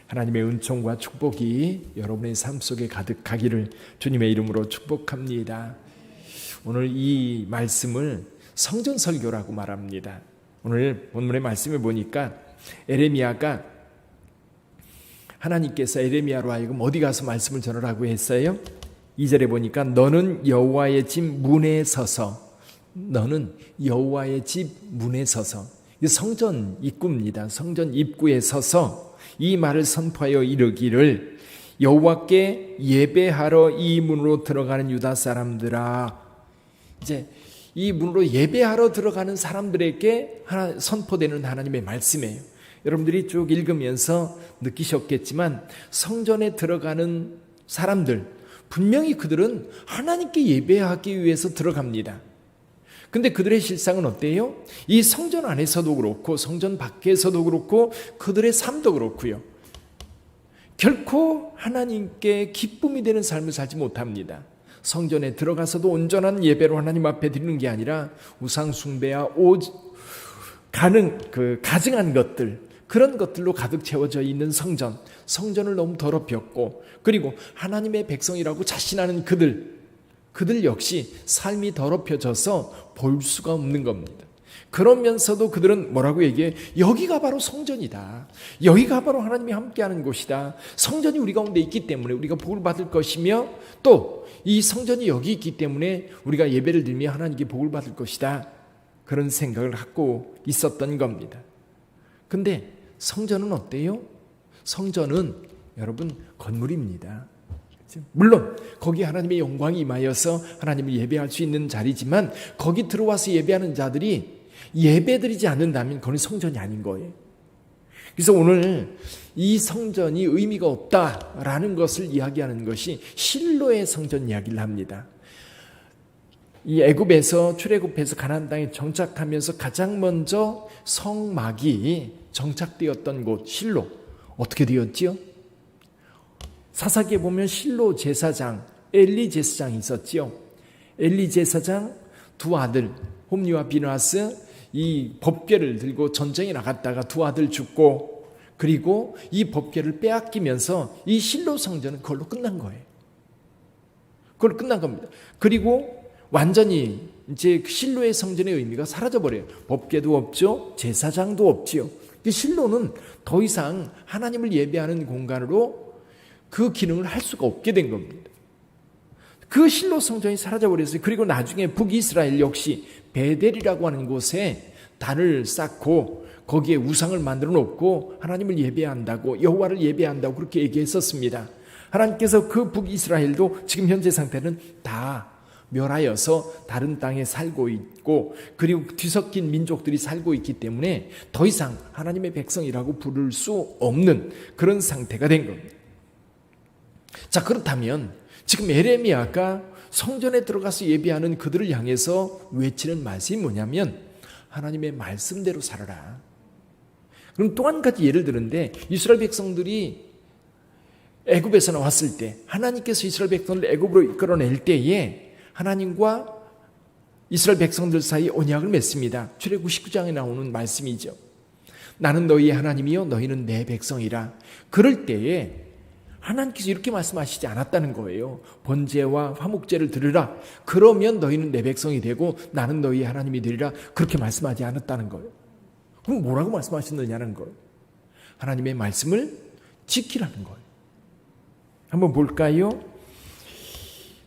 하나님의 은총과 축복이 여러분의 삶 속에 가득하기를 주님의 이름으로 축복합니다. 오늘 이 말씀을 성전 설교라고 말합니다. 오늘 본문의 말씀을 보니까 에레미야가 하나님께서 에레미야로 하여금 어디 가서 말씀을 전하라고 했어요? 2절에 보니까 너는 여호와의 집 문에 서서, 너는 여호와의 집 문에 서서, 이 성전 입구입니다. 성전 입구에 서서 이 말을 선포하여 이르기를 여호와께 예배하러 이 문으로 들어가는 유다 사람들아. 이제 이 문으로 예배하러 들어가는 사람들에게 선포되는 하나님의 말씀이에요. 여러분들이 쭉 읽으면서 느끼셨겠지만 성전에 들어가는 사람들, 분명히 그들은 하나님께 예배하기 위해서 들어갑니다. 근데 그들의 실상은 어때요? 이 성전 안에서도 그렇고 성전 밖에서도 그렇고 그들의 삶도 그렇고요. 결코 하나님께 기쁨이 되는 삶을 살지 못합니다. 성전에 들어가서도 온전한 예배로 하나님 앞에 드리는 게 아니라 우상 숭배와 가증한 것들, 그런 것들로 가득 채워져 있는 성전을 너무 더럽혔고, 그리고 하나님의 백성이라고 자신하는 그들 역시 삶이 더럽혀져서 볼 수가 없는 겁니다. 그러면서도 그들은 뭐라고 얘기해? 여기가 바로 성전이다. 여기가 바로 하나님이 함께하는 곳이다. 성전이 우리 가운데 있기 때문에 우리가 복을 받을 것이며, 또 이 성전이 여기 있기 때문에 우리가 예배를 드리며 하나님께 복을 받을 것이다. 그런 생각을 갖고 있었던 겁니다. 근데 성전은 어때요? 성전은 여러분 건물입니다. 물론 거기 하나님의 영광이 임하여서 하나님을 예배할 수 있는 자리지만, 거기 들어와서 예배하는 자들이 예배드리지 않는다면 그건 성전이 아닌 거예요. 그래서 오늘 이 성전이 의미가 없다라는 것을 이야기하는 것이 실로의 성전 이야기를 합니다. 이 애굽에서 출애굽해서 가나안 땅에 정착하면서 가장 먼저 성막이 정착되었던 곳 실로, 어떻게 되었지요? 사사기에 보면 실로 제사장 엘리 제사장이 있었지요. 엘리 제사장 두 아들 홈리와 비느하스 이 법궤를 들고 전쟁에 나갔다가 두 아들 죽고, 그리고 이 법궤를 빼앗기면서 이 실로 성전은 그걸로 끝난 거예요. 그걸로 끝난 겁니다. 그리고 완전히 이제 실로의 성전의 의미가 사라져버려요. 법궤도 없죠. 제사장도 없지요. 실로는 더 이상 하나님을 예배하는 공간으로 그 기능을 할 수가 없게 된 겁니다. 그 실로 성전이 사라져버렸어요. 그리고 나중에 북이스라엘 역시 베델이라고 하는 곳에 단을 쌓고 거기에 우상을 만들어 놓고 하나님을 예배한다고, 여호와를 예배한다고 그렇게 얘기했었습니다. 하나님께서 그 북이스라엘도 지금 현재 상태는 다 멸하여서 다른 땅에 살고 있고, 그리고 뒤섞인 민족들이 살고 있기 때문에 더 이상 하나님의 백성이라고 부를 수 없는 그런 상태가 된 겁니다. 자, 그렇다면 지금 에레미야가 성전에 들어가서 예배하는 그들을 향해서 외치는 말씀이 뭐냐면 하나님의 말씀대로 살아라. 그럼 또 한 가지 예를 드는데, 이스라엘 백성들이 애굽에서 나왔을 때 하나님께서 이스라엘 백성을 애굽으로 이끌어낼 때에 하나님과 이스라엘 백성들 사이 언약을 맺습니다. 출애굽 19장에 나오는 말씀이죠. 나는 너희의 하나님이요 너희는 내 백성이라. 그럴 때에 하나님께서 이렇게 말씀하시지 않았다는 거예요. 번제와 화목제를 드리라. 그러면 너희는 내 백성이 되고 나는 너희의 하나님이 되리라. 그렇게 말씀하지 않았다는 거예요. 그럼 뭐라고 말씀하셨느냐는 거예요. 하나님의 말씀을 지키라는 거예요. 한번 볼까요?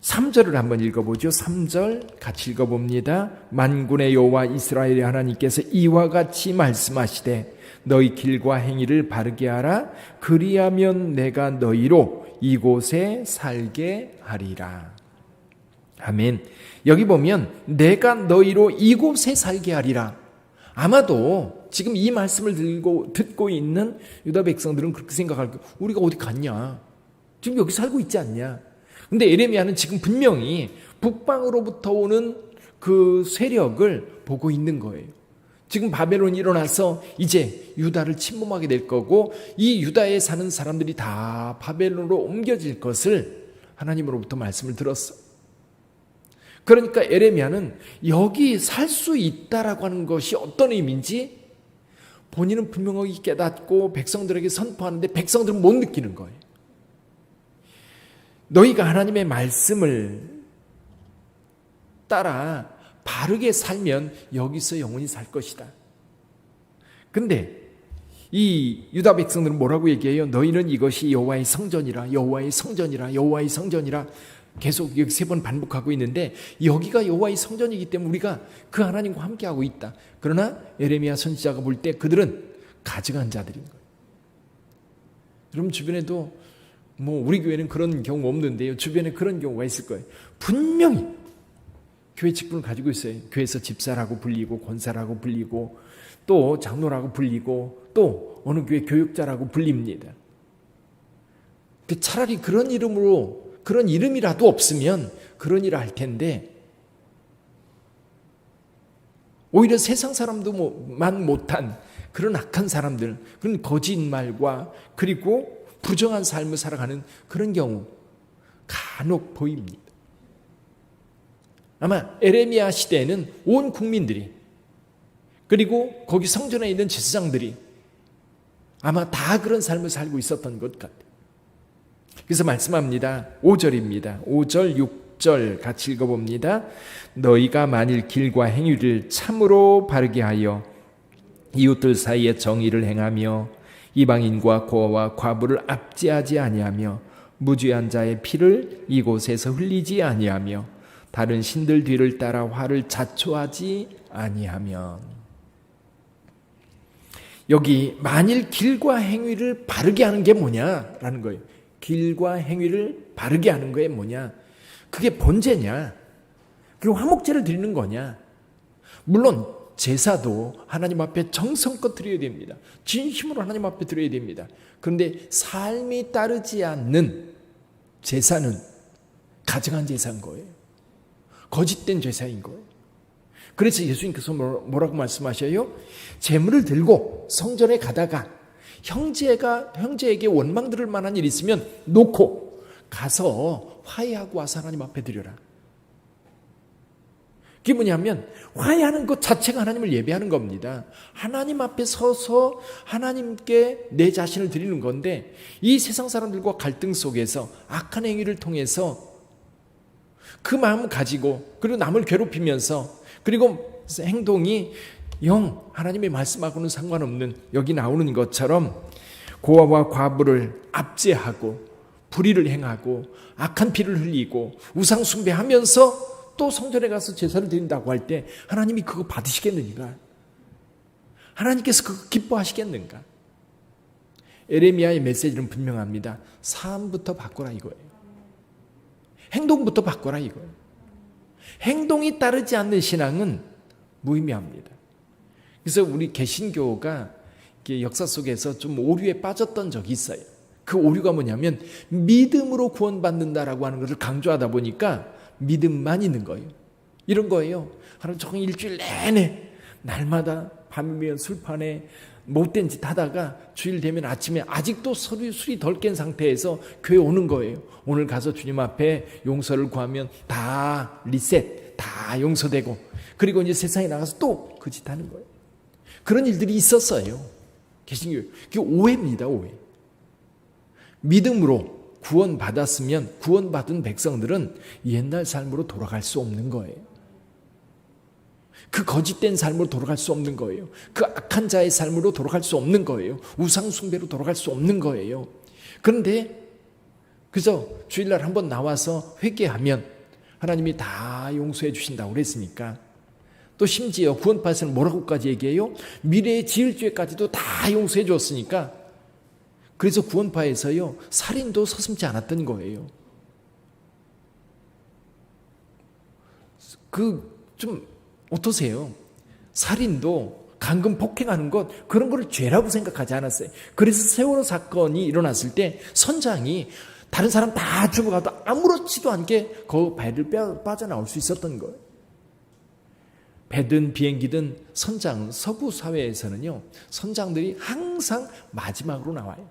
3절을 한번 읽어보죠. 3절 같이 읽어봅니다. 만군의 여호와 이스라엘의 하나님께서 이와 같이 말씀하시되 너희 길과 행위를 바르게 하라. 그리하면 내가 너희로 이곳에 살게 하리라. 아멘. 여기 보면 내가 너희로 이곳에 살게 하리라. 아마도 지금 이 말씀을 듣고 있는 유다 백성들은 그렇게 생각할 거예요. 우리가 어디 갔냐? 지금 여기 살고 있지 않냐? 근데 에레미야는 지금 분명히 북방으로부터 오는 그 세력을 보고 있는 거예요. 지금 바벨론이 일어나서 이제 유다를 침범하게 될 거고, 이 유다에 사는 사람들이 다 바벨론으로 옮겨질 것을 하나님으로부터 말씀을 들었어. 그러니까 에레미야는 여기 살 수 있다라고 하는 것이 어떤 의미인지 본인은 분명하게 깨닫고 백성들에게 선포하는데 백성들은 못 느끼는 거예요. 너희가 하나님의 말씀을 따라 바르게 살면 여기서 영원히 살 것이다. 근데 이 유다 백성들은 뭐라고 얘기해요? 너희는 이것이 여호와의 성전이라, 여호와의 성전이라, 여호와의 성전이라 계속 여기 3번 반복하고 있는데, 여기가 여호와의 성전이기 때문에 우리가 그 하나님과 함께하고 있다. 그러나 에레미야 선지자가 볼 때 그들은 가증한 자들인 거예요. 여러분 주변에도 우리 교회는 그런 경우 없는데요, 주변에 그런 경우가 있을 거예요. 분명히 교회 직분을 가지고 있어요. 교회에서 집사라고 불리고 권사라고 불리고 또 장로라고 불리고 또 어느 교회 교육자라고 불립니다. 근데 차라리 그런 이름이라도 없으면 그런 일을 할 텐데, 오히려 세상 사람도만 못한 그런 악한 사람들, 그런 거짓말과 그리고 부정한 삶을 살아가는 그런 경우 간혹 보입니다. 아마 에레미야 시대에는 온 국민들이, 그리고 거기 성전에 있는 제사장들이 아마 다 그런 삶을 살고 있었던 것 같아요. 그래서 말씀합니다. 5절입니다. 5절, 6절 같이 읽어봅니다. 너희가 만일 길과 행위를 참으로 바르게 하여 이웃들 사이에 정의를 행하며 이방인과 고아와 과부를 압제하지 아니하며 무죄한 자의 피를 이곳에서 흘리지 아니하며 다른 신들 뒤를 따라 화를 자초하지 아니하면. 여기 만일 길과 행위를 바르게 하는 게 뭐냐라는 거예요. 길과 행위를 바르게 하는 거에 뭐냐? 그게 번제냐? 그리고 화목제를 드리는 거냐? 물론 제사도 하나님 앞에 정성껏 드려야 됩니다. 진심으로 하나님 앞에 드려야 됩니다. 그런데 삶이 따르지 않는 제사는 가증한 제사인 거예요. 거짓된 제사인 거예요. 그래서 예수님께서 뭐라고 말씀하셔요? 제물을 들고 성전에 가다가 형제에게 원망 들을 만한 일이 있으면 놓고 가서 화해하고 와서 하나님 앞에 드려라. 그게 뭐냐면 화해하는 것 자체가 하나님을 예배하는 겁니다. 하나님 앞에 서서 하나님께 내 자신을 드리는 건데, 이 세상 사람들과 갈등 속에서 악한 행위를 통해서 그 마음을 가지고 그리고 남을 괴롭히면서 그리고 행동이 영 하나님의 말씀하고는 상관없는, 여기 나오는 것처럼 고아와 과부를 압제하고 불의를 행하고 악한 피를 흘리고 우상 숭배하면서 또 성전에 가서 제사를 드린다고 할 때 하나님이 그거 받으시겠는가? 하나님께서 그거 기뻐하시겠는가? 에레미야의 메시지는 분명합니다. 삶부터 바꿔라 이거예요. 행동부터 바꿔라 이거예요. 행동이 따르지 않는 신앙은 무의미합니다. 그래서 우리 개신교가 역사 속에서 좀 오류에 빠졌던 적이 있어요. 그 오류가 뭐냐면 믿음으로 구원받는다라고 하는 것을 강조하다 보니까 믿음만 있는 거예요. 이런 거예요. 하루 종일 일주일 내내 날마다 밤이면 술판에 못된 짓 하다가 주일 되면 아침에 아직도 술이 덜 깬 상태에서 교회 오는 거예요. 오늘 가서 주님 앞에 용서를 구하면 다 리셋, 다 용서되고, 그리고 이제 세상에 나가서 또 그 짓 하는 거예요. 그런 일들이 있었어요. 개신교. 그게 오해입니다, 오해. 믿음으로 구원받았으면 구원받은 백성들은 옛날 삶으로 돌아갈 수 없는 거예요. 그 거짓된 삶으로 돌아갈 수 없는 거예요. 그 악한 자의 삶으로 돌아갈 수 없는 거예요. 우상 숭배로 돌아갈 수 없는 거예요. 그런데 그저 주일날 한번 나와서 회개하면 하나님이 다 용서해 주신다고 그랬으니까, 또 심지어 구원파에서는 뭐라고까지 얘기해요? 미래의 지을 죄까지도 다 용서해 줬으니까, 그래서 구원파에서요 살인도 서슴지 않았던 거예요. 좀 어떠세요? 살인도 강금 폭행하는 것, 그런 거를 죄라고 생각하지 않았어요. 그래서 세월호 사건이 일어났을 때 선장이 다른 사람 다 죽어가도 아무렇지도 않게 그 배를 빠져나올 수 있었던 거예요. 배든 비행기든 선장, 서구 사회에서는요 선장들이 항상 마지막으로 나와요.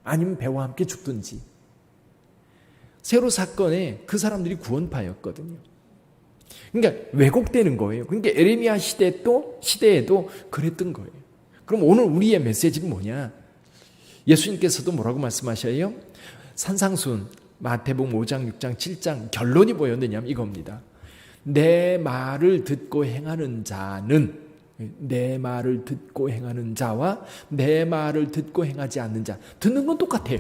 아니면 배와 함께 죽든지. 세월호 사건에 그 사람들이 구원파였거든요. 그러니까 왜곡되는 거예요. 그러니까 에레미야 시대에도 그랬던 거예요. 그럼 오늘 우리의 메시지는 뭐냐? 예수님께서도 뭐라고 말씀하셔요? 산상수훈 마태복음 5장, 6장, 7장 결론이 뭐였느냐 이겁니다. 내 말을 듣고 행하는 자는, 내 말을 듣고 행하는 자와 내 말을 듣고 행하지 않는 자, 듣는 건 똑같아요.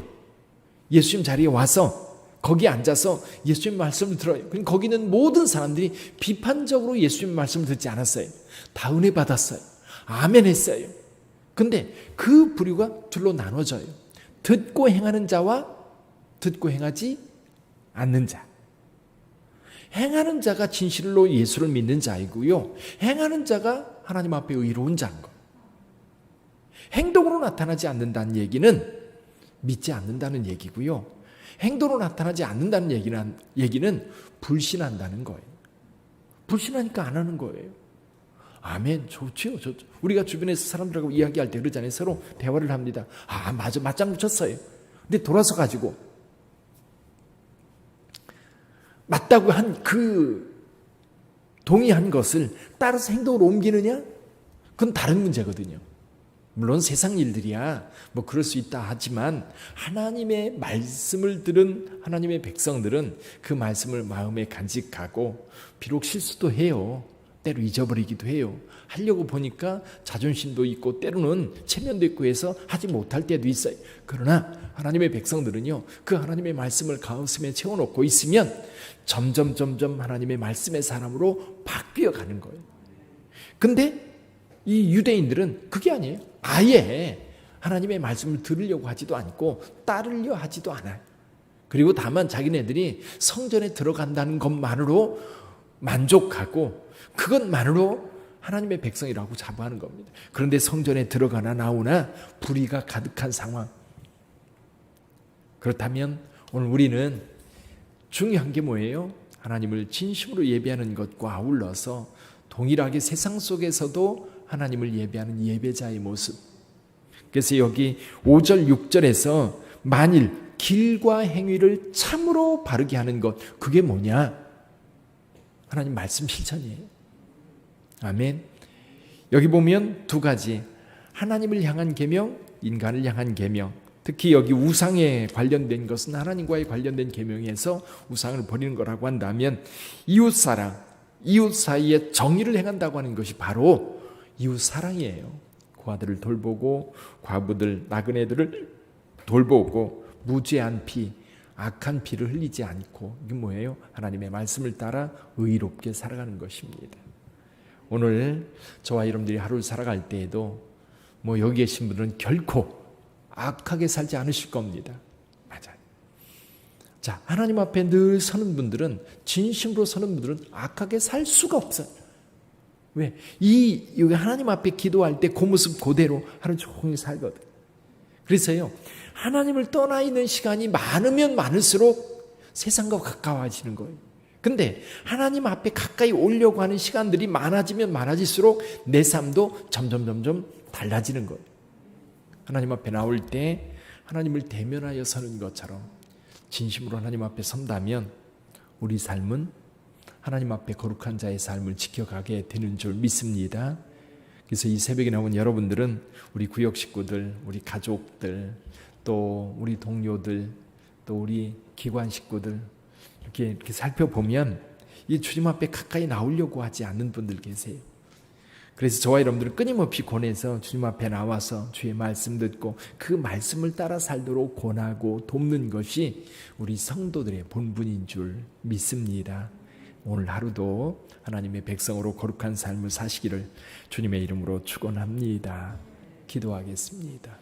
예수님 자리에 와서 거기 앉아서 예수님 말씀을 들어요. 거기는 모든 사람들이 비판적으로 예수님 말씀을 듣지 않았어요. 다 은혜 받았어요. 아멘 했어요. 근데 그 부류가 둘로 나눠져요. 듣고 행하는 자와 듣고 행하지 않는 자. 행하는 자가 진실로 예수를 믿는 자이고요. 행하는 자가 하나님 앞에 의로운 자인 거예요. 행동으로 나타나지 않는다는 얘기는 믿지 않는다는 얘기고요. 행동으로 나타나지 않는다는 얘기는 불신한다는 거예요. 불신하니까 안 하는 거예요. 아멘, 좋죠. 우리가 주변에서 사람들하고 이야기할 때 그러잖아요. 서로 대화를 합니다. 아, 맞아, 맞장구 쳤어요. 근데 돌아서 가지고 맞다고 한 그 동의한 것을 따라서 행동으로 옮기느냐? 그건 다른 문제거든요. 물론 세상 일들이야 뭐 그럴 수 있다 하지만 하나님의 말씀을 들은 하나님의 백성들은 그 말씀을 마음에 간직하고 비록 실수도 해요. 때로 잊어버리기도 해요. 하려고 보니까 자존심도 있고 때로는 체면도 있고 해서 하지 못할 때도 있어요. 그러나 하나님의 백성들은요, 그 하나님의 말씀을 가슴에 채워놓고 있으면 점점 하나님의 말씀의 사람으로 바뀌어가는 거예요. 근데 이 유대인들은 그게 아니에요. 아예 하나님의 말씀을 들으려고 하지도 않고 따르려 하지도 않아요. 그리고 다만 자기네들이 성전에 들어간다는 것만으로 만족하고 그것만으로 하나님의 백성이라고 자부하는 겁니다. 그런데 성전에 들어가나 나오나 불의가 가득한 상황. 그렇다면 오늘 우리는 중요한 게 뭐예요? 하나님을 진심으로 예배하는 것과 아울러서 동일하게 세상 속에서도 하나님을 예배하는 예배자의 모습. 그래서 여기 5절 6절에서 만일 길과 행위를 참으로 바르게 하는 것, 그게 뭐냐? 하나님 말씀 실천이에요. 아멘. 여기 보면 두 가지, 하나님을 향한 계명, 인간을 향한 계명. 특히 여기 우상에 관련된 것은 하나님과의 관련된 계명에서 우상을 버리는 거라고 한다면 이웃사랑, 이웃 사이에 정의를 행한다고 하는 것이 바로 이웃사랑이에요. 고아들을 돌보고 과부들, 나그네들을 돌보고 무죄한 피, 악한 피를 흘리지 않고, 이게 뭐예요? 하나님의 말씀을 따라 의롭게 살아가는 것입니다. 오늘 저와 여러분들이 하루를 살아갈 때에도 뭐 여기 계신 분들은 결코 악하게 살지 않으실 겁니다. 맞아요. 자, 하나님 앞에 늘 서는 분들은, 진심으로 서는 분들은 악하게 살 수가 없어요. 왜? 여기 하나님 앞에 기도할 때 그 모습 그대로 하루 종일 살거든. 그래서요, 하나님을 떠나 있는 시간이 많으면 많을수록 세상과 가까워지는 거예요. 근데 하나님 앞에 가까이 오려고 하는 시간들이 많아지면 많아질수록 내 삶도 점점 달라지는 거예요. 하나님 앞에 나올 때 하나님을 대면하여 서는 것처럼 진심으로 하나님 앞에 선다면 우리 삶은 하나님 앞에 거룩한 자의 삶을 지켜가게 되는 줄 믿습니다. 그래서 이 새벽에 나온 여러분들은 우리 구역 식구들, 우리 가족들, 또 우리 동료들, 또 우리 기관 식구들 이렇게 살펴보면 이 주님 앞에 가까이 나오려고 하지 않는 분들 계세요. 그래서 저와 여러분들은 끊임없이 권해서 주님 앞에 나와서 주의 말씀 듣고 그 말씀을 따라 살도록 권하고 돕는 것이 우리 성도들의 본분인 줄 믿습니다. 오늘 하루도 하나님의 백성으로 거룩한 삶을 사시기를 주님의 이름으로 축원합니다. 기도하겠습니다.